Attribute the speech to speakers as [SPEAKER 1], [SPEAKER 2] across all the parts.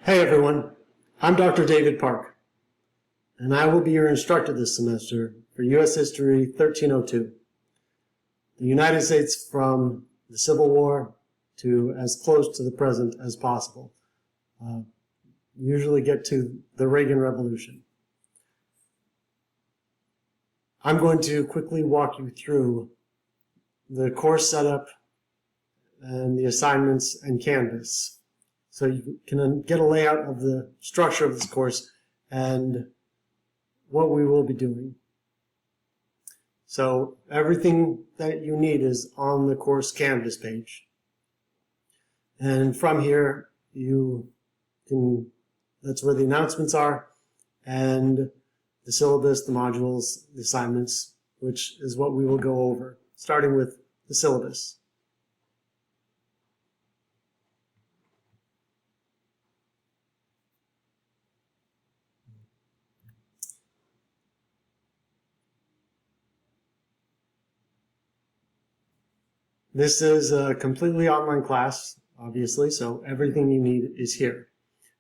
[SPEAKER 1] Hey everyone, I'm Dr. David Park, and I will be your instructor this semester for U.S. History 1302, the United States from the Civil War to as close to the present as possible. Usually get to the Reagan Revolution. I'm going to quickly walk you through the course setup and the assignments and Canvas, so you can get a layout of the structure of this course and what we will be doing. So everything that you need is on the course Canvas page. And from here, that's where the announcements are, and the syllabus, the modules, the assignments, which is what we will go over, starting with the syllabus. This is a completely online class, obviously, so everything you need is here.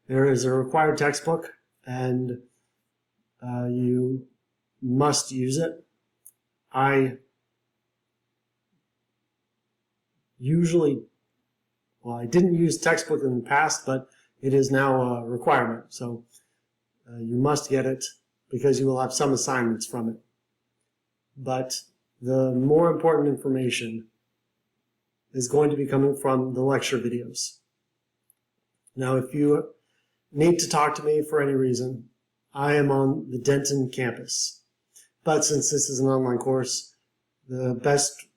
[SPEAKER 1] There is a required textbook, and you must use it. I didn't use textbook in the past, but it is now a requirement, so you must get it because you will have some assignments from it. But the more important information is going to be coming from the lecture videos. Now, if you need to talk to me for any reason, I am on the Denton campus. But since this is an online course, the best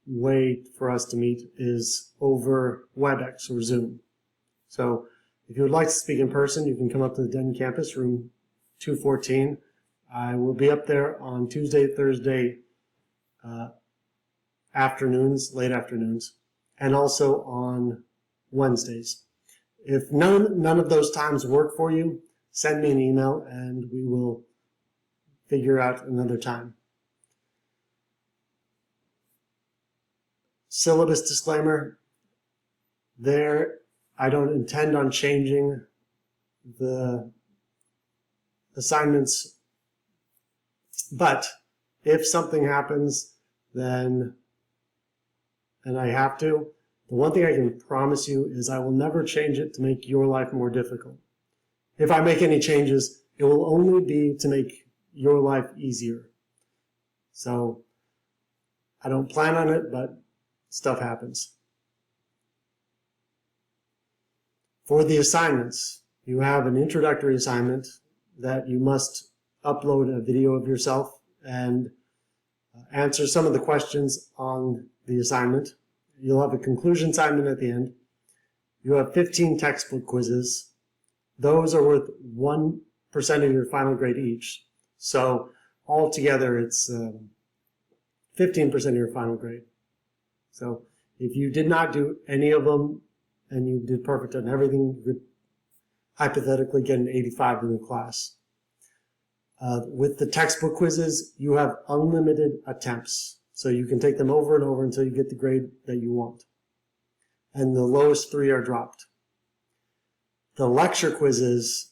[SPEAKER 1] way for us to meet is over WebEx or Zoom. So if you would like to speak in person, you can come up to the Denton campus, room 214. I will be up there on Tuesday, Thursday afternoons, late afternoons, and also on Wednesdays. If none of those times work for you, send me an email and we will figure out another time. Syllabus disclaimer. There, I don't intend on changing the assignments, but if something happens, and I have to, the one thing I can promise you is I will never change it to make your life more difficult. If I make any changes, it will only be to make your life easier. So I don't plan on it, but stuff happens. For the assignments, you have an introductory assignment that you must upload a video of yourself and answer some of the questions on the assignment. You'll have a conclusion assignment at the end. You have 15 textbook quizzes. Those are worth 1% of your final grade each. So altogether, it's 15% of your final grade. So if you did not do any of them and you did perfect on everything, you could hypothetically get an 85 in the class. With the textbook quizzes, you have unlimited attempts. So you can take them over and over until you get the grade that you want. And the lowest 3 are dropped. The lecture quizzes,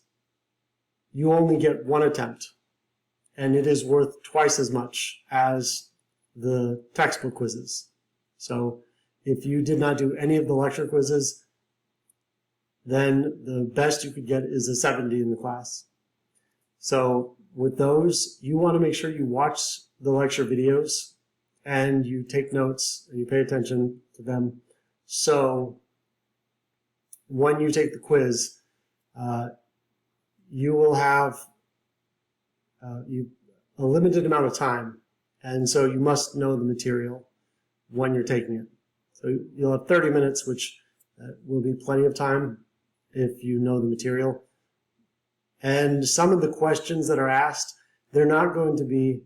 [SPEAKER 1] you only get 1 attempt. And it is worth twice as much as the textbook quizzes. So if you did not do any of the lecture quizzes, then the best you could get is a 70 in the class. So with those, you want to make sure you watch the lecture videos and you take notes and you pay attention to them. So when you take the quiz, you will have a limited amount of time, and so you must know the material when you're taking it. So you'll have 30 minutes, which will be plenty of time if you know the material. And some of the questions that are asked, they're not going to be,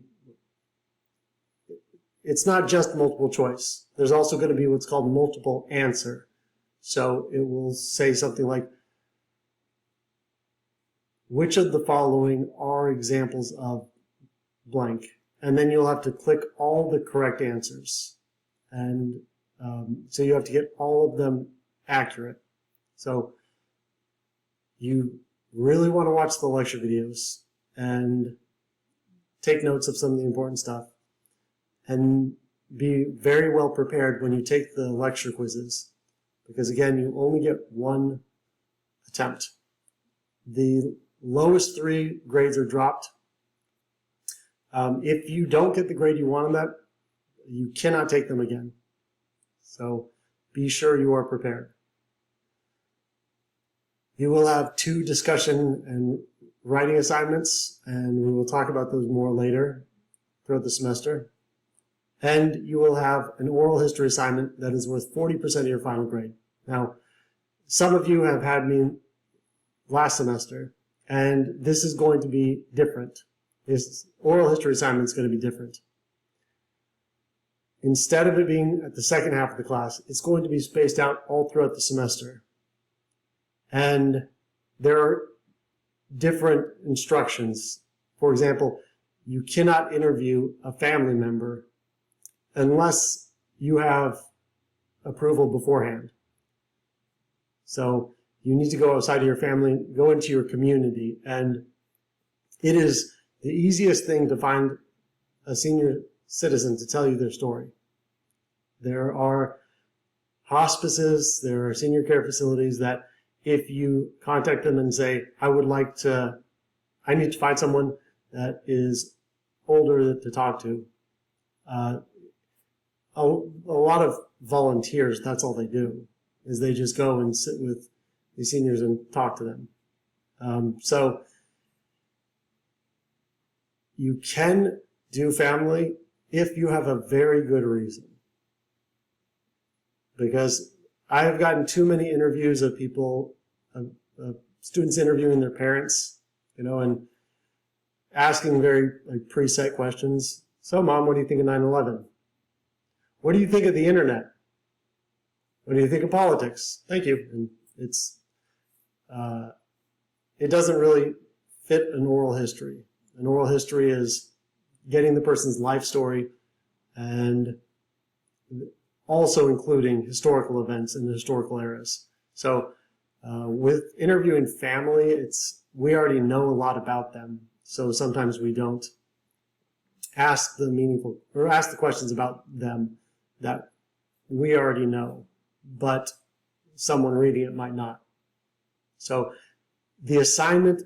[SPEAKER 1] it's not just multiple choice. There's also going to be what's called multiple answer. So it will say something like, which of the following are examples of blank? And then you'll have to click all the correct answers. And so you have to get all of them accurate. So you really want to watch the lecture videos and take notes of some of the important stuff, and be very well prepared when you take the lecture quizzes, because again, you only get one attempt. The lowest 3 grades are dropped. If you don't get the grade you want on that, you cannot take them again. So be sure you are prepared. You will have 2 discussion and writing assignments, and we will talk about those more later throughout the semester. And you will have an oral history assignment that is worth 40% of your final grade. Now, some of you have had me last semester, and this is going to be different. This oral history assignment is going to be different. Instead of it being at the second half of the class, it's going to be spaced out all throughout the semester. And there are different instructions. For example, you cannot interview a family member unless you have approval beforehand. So you need to go outside of your family, go into your community, and it is the easiest thing to find a senior citizen to tell you their story. There are hospices, there are senior care facilities that if you contact them and say, I need to find someone that is older to talk to, a lot of volunteers, that's all they do, is they just go and sit with the seniors and talk to them. So you can do family if you have a very good reason. Because I have gotten too many interviews of people, students interviewing their parents, and asking very preset questions. So, Mom, what do you think of 9/11? What do you think of the internet? What do you think of politics? Thank you. And it doesn't really fit an oral history. An oral history is getting the person's life story and also including historical events and historical eras. So with interviewing family, we already know a lot about them. So sometimes we don't ask the questions about them that we already know, but someone reading it might not. So the assignment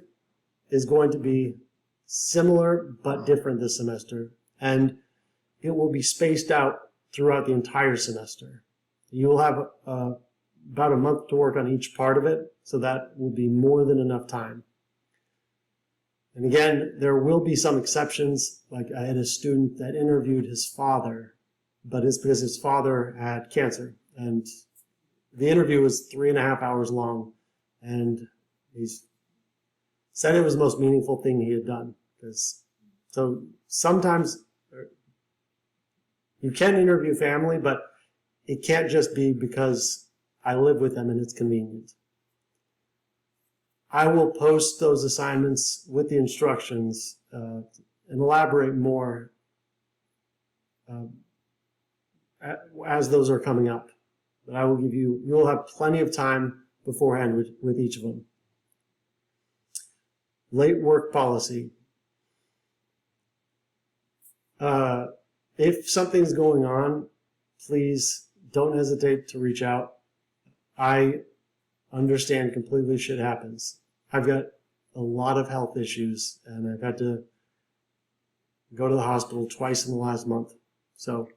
[SPEAKER 1] is going to be similar but different this semester, and it will be spaced out throughout the entire semester. You will have about a month to work on each part of it, so that will be more than enough time. And again, there will be some exceptions. Like I had a student that interviewed his father, but it's because his father had cancer. And the interview was 3.5 hours long, and he said it was the most meaningful thing he had done. So sometimes you can interview family, but it can't just be because I live with them and it's convenient. I will post those assignments with the instructions and elaborate more as those are coming up. But I will you'll have plenty of time beforehand with each of them. Late work policy. If something's going on, please don't hesitate to reach out. I understand completely, shit happens. I've got a lot of health issues, and I've had to go to the hospital twice in the last month. So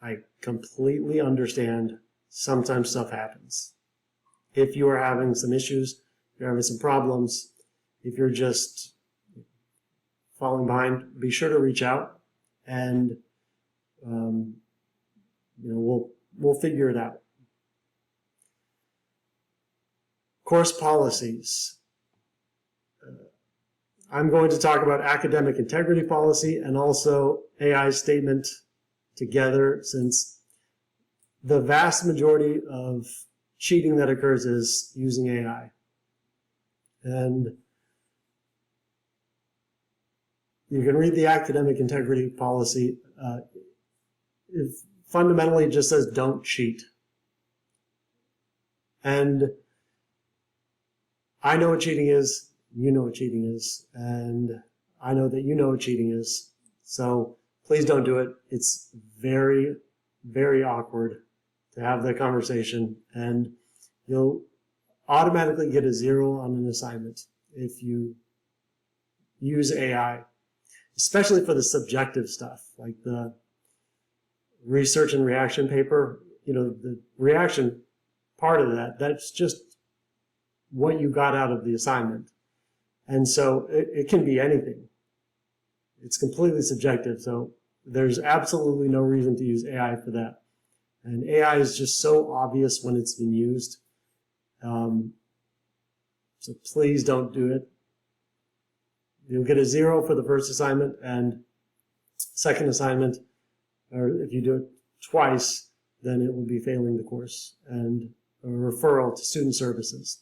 [SPEAKER 1] I completely understand sometimes stuff happens. If you are having some issues, if you're having some problems, if you're just falling behind, be sure to reach out, and we'll figure it out. Course policies. I'm going to talk about academic integrity policy and also AI statement together, since the vast majority of cheating that occurs is using AI. And you can read the academic integrity policy. It fundamentally just says don't cheat. And I know what cheating is, you know what cheating is, and I know that you know what cheating is. So please don't do it. It's very, very awkward to have that conversation, and you'll automatically get a 0 on an assignment if you use AI, especially for the subjective stuff, like the research and reaction paper. You know, the reaction part of that, that's just what you got out of the assignment. And so it can be anything. It's completely subjective. So there's absolutely no reason to use AI for that. And AI is just so obvious when it's been used. So please don't do it. You'll get a 0 for the first assignment, and second assignment, or if you do it twice, then it will be failing the course and a referral to student services.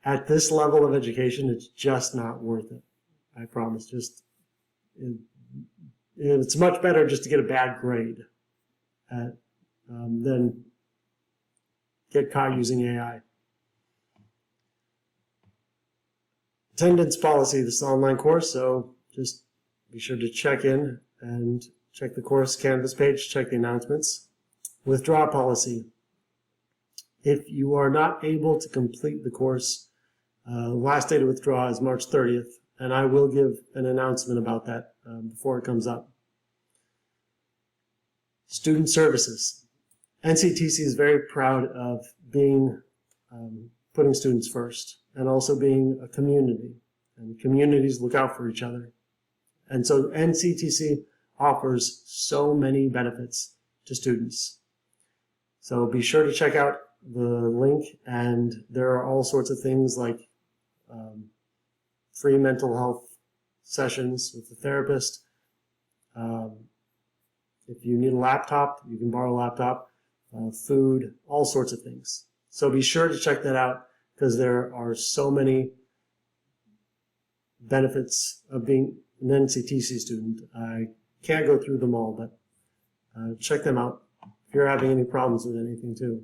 [SPEAKER 1] At this level of education, it's just not worth it. I promise. It's much better just to get a bad grade than get caught using AI. Attendance policy. This is an online course, so just be sure to check in and check the course Canvas page, check the announcements. Withdraw policy. If you are not able to complete the course, last day to withdraw is March 30th, and I will give an announcement about that before it comes up. Student services. NCTC is very proud of being putting students first, and also being a community. And communities look out for each other. And so NCTC offers so many benefits to students. So be sure to check out the link, and there are all sorts of things like free mental health sessions with the therapist. If you need a laptop, you can borrow a laptop, food, all sorts of things. So be sure to check that out, because there are so many benefits of being an NCTC student. I can't go through them all, but check them out if you're having any problems with anything too.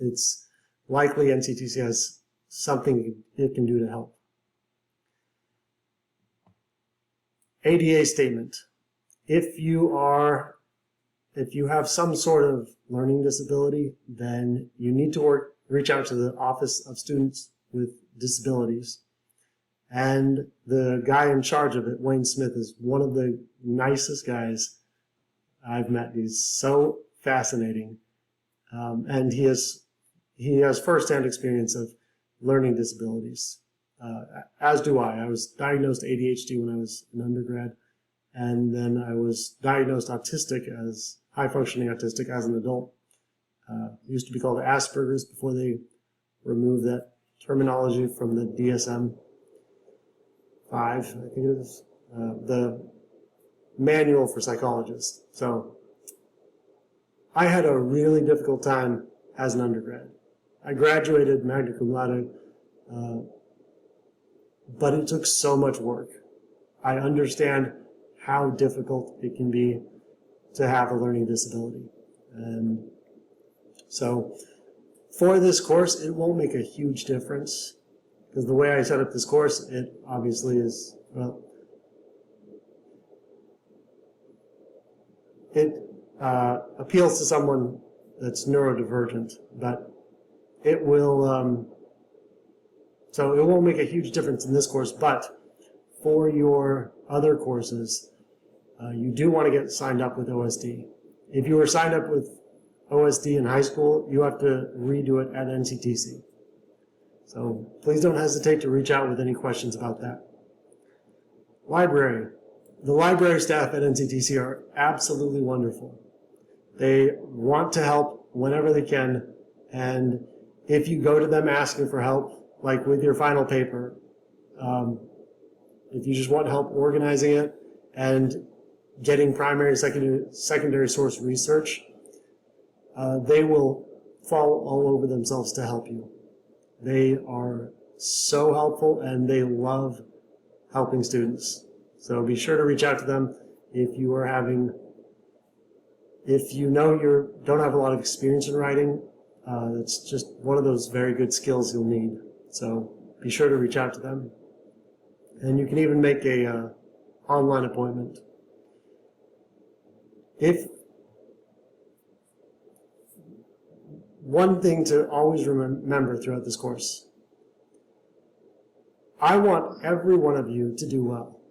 [SPEAKER 1] It's likely NCTC has something it can do to help. ADA statement. If you have some sort of learning disability, then you need to reach out to the Office of Students with Disabilities. And the guy in charge of it, Wayne Smith, is one of the nicest guys I've met. He's so fascinating. And he has firsthand experience of learning disabilities, as do I. I was diagnosed ADHD when I was an undergrad, and then I was diagnosed high-functioning autistic as an adult. It used to be called Asperger's before they removed that terminology from the DSM-5, I think it is, the manual for psychologists. So I had a really difficult time as an undergrad. I graduated magna cum laude, but it took so much work. I understand how difficult it can be to have a learning disability. And so for this course, it won't make a huge difference, because the way I set up this course, it obviously is, well, it appeals to someone that's neurodivergent, but it will, so it won't make a huge difference in this course, but for your other courses, you do want to get signed up with OSD. If you were signed up with OSD in high school, you have to redo it at NCTC. So please don't hesitate to reach out with any questions about that. Library. The library staff at NCTC are absolutely wonderful. They want to help whenever they can, and if you go to them asking for help, like with your final paper, if you just want help organizing it and getting primary, secondary source research, they will fall all over themselves to help you. They are so helpful, and they love helping students. So be sure to reach out to them if you know you don't have a lot of experience in writing. It's just one of those very good skills you'll need. So be sure to reach out to them. And you can even make a online appointment. If one thing to always remember throughout this course, I want every one of you to do well.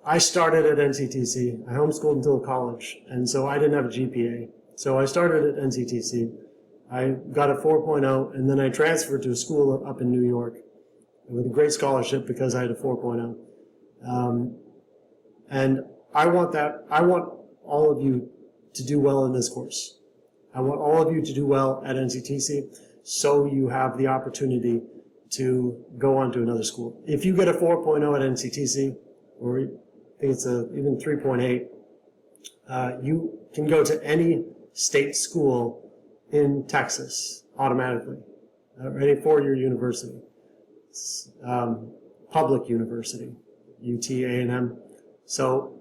[SPEAKER 1] I started at NCTC. I homeschooled until college, and so I didn't have a GPA. So I started at NCTC. I got a 4.0, and then I transferred to a school up in New York with a great scholarship because I had a 4.0. And I want all of you to do well in this course. I want all of you to do well at NCTC so you have the opportunity to go on to another school. If you get a 4.0 at NCTC, or I think it's even 3.8, you can go to any state school in Texas automatically, or any four-year university, public university, UT, A&M. So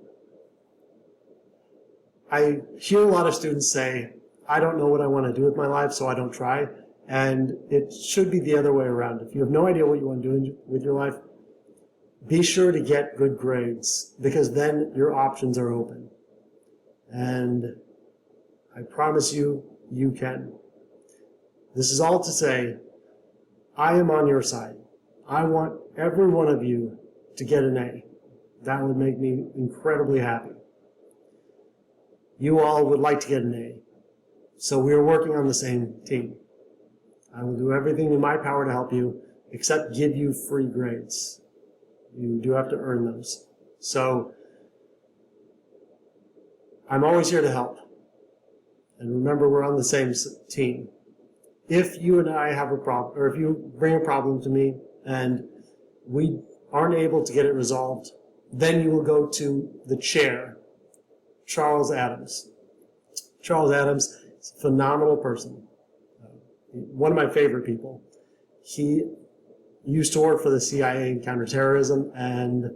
[SPEAKER 1] I hear a lot of students say, I don't know what I want to do with my life, so I don't try. And it should be the other way around. If you have no idea what you want to do with your life, be sure to get good grades, because then your options are open. And I promise you, you can. This is all to say, I am on your side. I want every one of you to get an A. That would make me incredibly happy. You all would like to get an A. So we are working on the same team. I will do everything in my power to help you, except give you free grades. You do have to earn those. So I'm always here to help. And remember, we're on the same team. If you and I have a problem, or if you bring a problem to me and we aren't able to get it resolved, then you will go to the chair, Charles Adams. Charles Adams is a phenomenal person. One of my favorite people. He used to work for the CIA in counterterrorism, and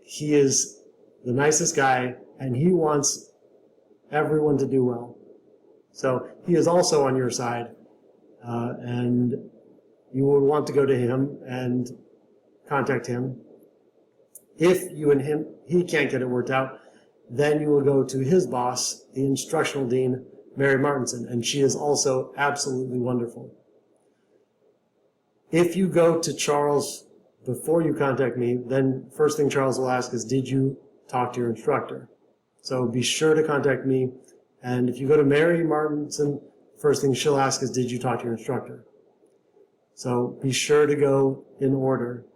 [SPEAKER 1] he is the nicest guy, and he wants everyone to do well. So he is also on your side, and you will want to go to him and contact him. If you and he can't get it worked out, then you will go to his boss, the instructional dean, Mary Martinson, and she is also absolutely wonderful. If you go to Charles before you contact me, then first thing Charles will ask is, did you talk to your instructor? So be sure to contact me. And if you go to Mary Martinson, first thing she'll ask is, did you talk to your instructor? So be sure to go in order.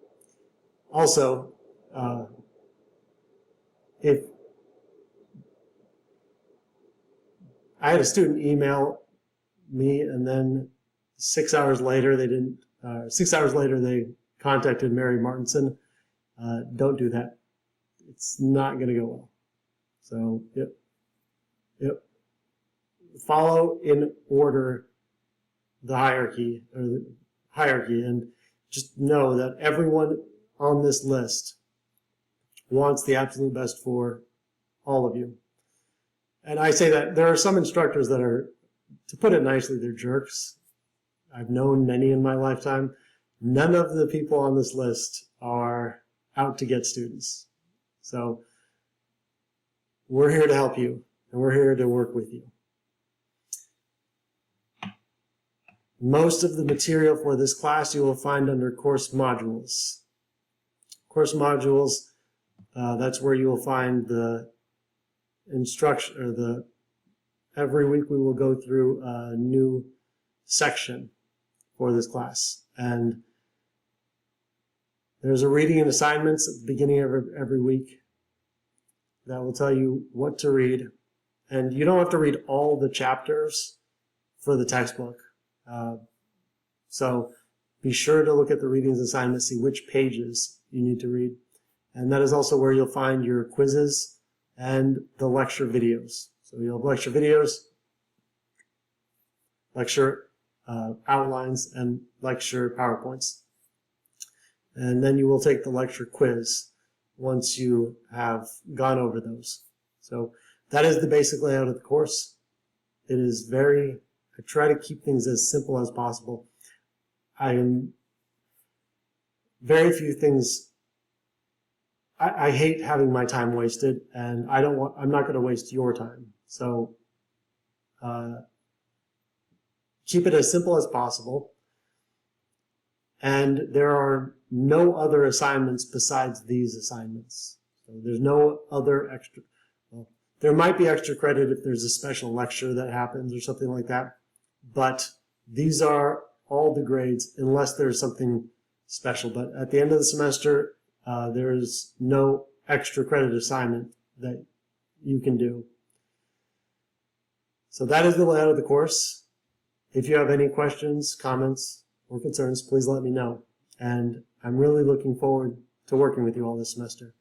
[SPEAKER 1] Also, if I had a student email me, and then 6 hours later they contacted Mary Martinson. Don't do that. It's not going to go well. So, yep. Follow in order the hierarchy, and just know that everyone on this list wants the absolute best for all of you. And I say that there are some instructors that are, to put it nicely, they're jerks. I've known many in my lifetime. None of the people on this list are out to get students. So we're here to help you, and we're here to work with you. Most of the material for this class you will find under course modules. Course modules, that's where you will find the instruction, or every week we will go through a new section for this class. And there's a reading and assignments at the beginning of every week that will tell you what to read. And you don't have to read all the chapters for the textbook. So be sure to look at the readings assignments, see which pages you need to read. And that is also where you'll find your quizzes and the lecture videos. So you'll have lecture videos, lecture outlines, and lecture PowerPoints. And then you will take the lecture quiz once you have gone over those. So that is the basic layout of the course. It is very I try to keep things as simple as possible. Very few things. I hate having my time wasted, and I'm not going to waste your time. So keep it as simple as possible. And there are no other assignments besides these assignments. So there's no other extra. Well, there might be extra credit if there's a special lecture that happens or something like that. But these are all the grades unless there's something special. But at the end of the semester, there is no extra credit assignment that you can do. So that is the layout of the course. If you have any questions, comments, or concerns, please let me know. And I'm really looking forward to working with you all this semester.